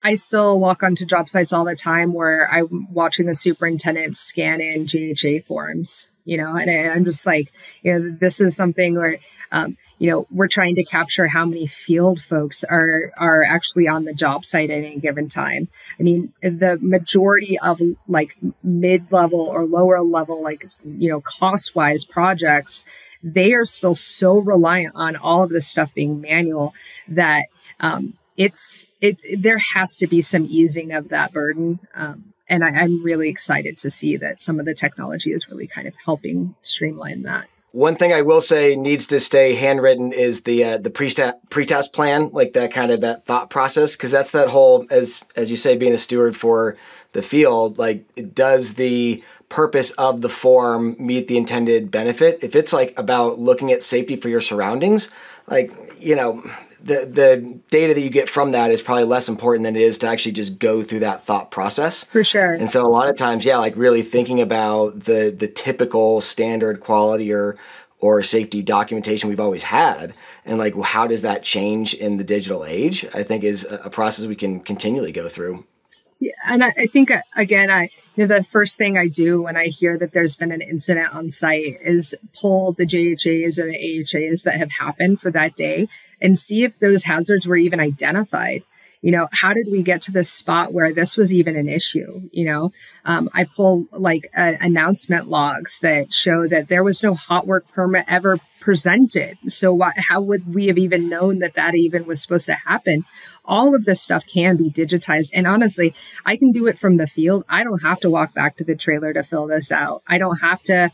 I still walk onto job sites all the time where I'm watching the superintendent scan in GHA forms, and I'm just like, this is something where, we're trying to capture how many field folks are actually on the job site at any given time. I mean, the majority of like mid-level or lower level, like, cost-wise projects, they are still so reliant on all of this stuff being manual that there has to be some easing of that burden. And I'm really excited to see that some of the technology is really kind of helping streamline that. One thing I will say needs to stay handwritten is the pre-task plan, like that thought process, because that's that whole, as you say, being a steward for the field, like, does the purpose of the form meet the intended benefit? If it's like about looking at safety for your surroundings, like, the data that you get from that is probably less important than it is to actually just go through that thought process. For sure. And so a lot of times, like really thinking about the typical standard quality or safety documentation we've always had, and like, how does that change in the digital age, I think is a process we can continually go through. Yeah, and I think, again, the first thing I do when I hear that there's been an incident on site is pull the JHAs or the AHAs that have happened for that day and see if those hazards were even identified. How did we get to this spot where this was even an issue? I pull like announcement logs that show that there was no hot work permit ever presented. So how would we have even known that even was supposed to happen? All of this stuff can be digitized. And honestly, I can do it from the field. I don't have to walk back to the trailer to fill this out. I don't have to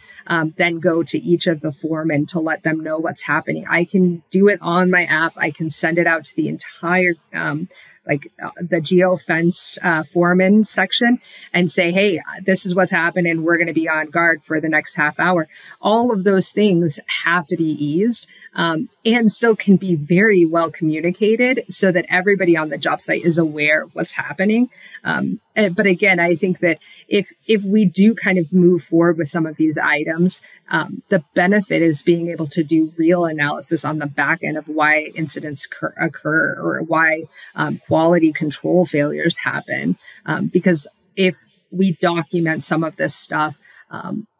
then go to each of the foremen to let them know what's happening. I can do it on my app. I can send it out to the entire the geofence foreman section and say, hey, this is what's happening. We're going to be on guard for the next half hour. All of those things have to be eased and still can be very well communicated so that everybody on the job site is aware of what's happening. But again, I think that if we do kind of move forward with some of these items, the benefit is being able to do real analysis on the back end of why incidents occur or why quality control failures happen. Because if we document some of this stuff,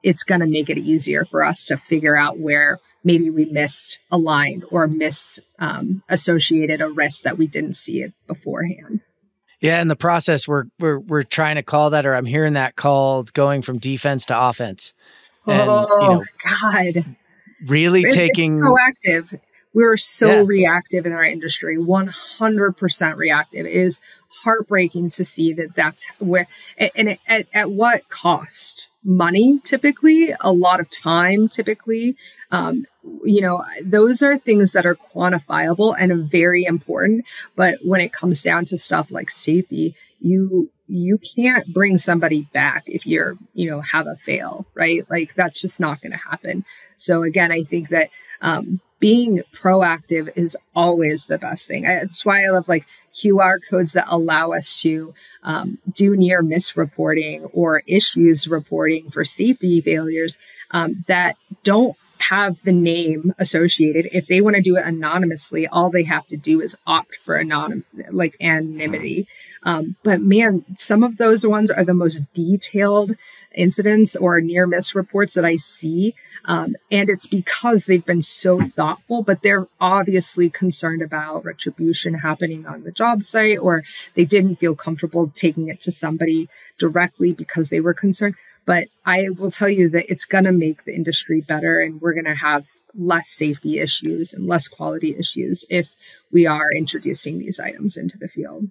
it's going to make it easier for us to figure out where maybe we misaligned or associated a risk that we didn't see it beforehand. Yeah, in the process, we're trying to call that, or I'm hearing that called going from defense to offense. And, God. Really taking... It's proactive. We're so reactive in our industry, 100% reactive. It is heartbreaking to see that's where, and at what cost? Money, typically, a lot of time, typically. Those are things that are quantifiable and very important. But when it comes down to stuff like safety, you can't bring somebody back if you're, have a fail, right? Like, that's just not going to happen. So again, I think that being proactive is always the best thing. That's why I love like QR codes that allow us to do near miss reporting or issues reporting for safety failures that don't have the name associated. If they want to do it anonymously, all they have to do is opt for anonymity. But man, some of those ones are the most detailed incidents or near miss reports that I see. And it's because they've been so thoughtful, but they're obviously concerned about retribution happening on the job site, or they didn't feel comfortable taking it to somebody directly because they were concerned. But I will tell you that it's going to make the industry better, and we're going to have less safety issues and less quality issues if we are introducing these items into the field.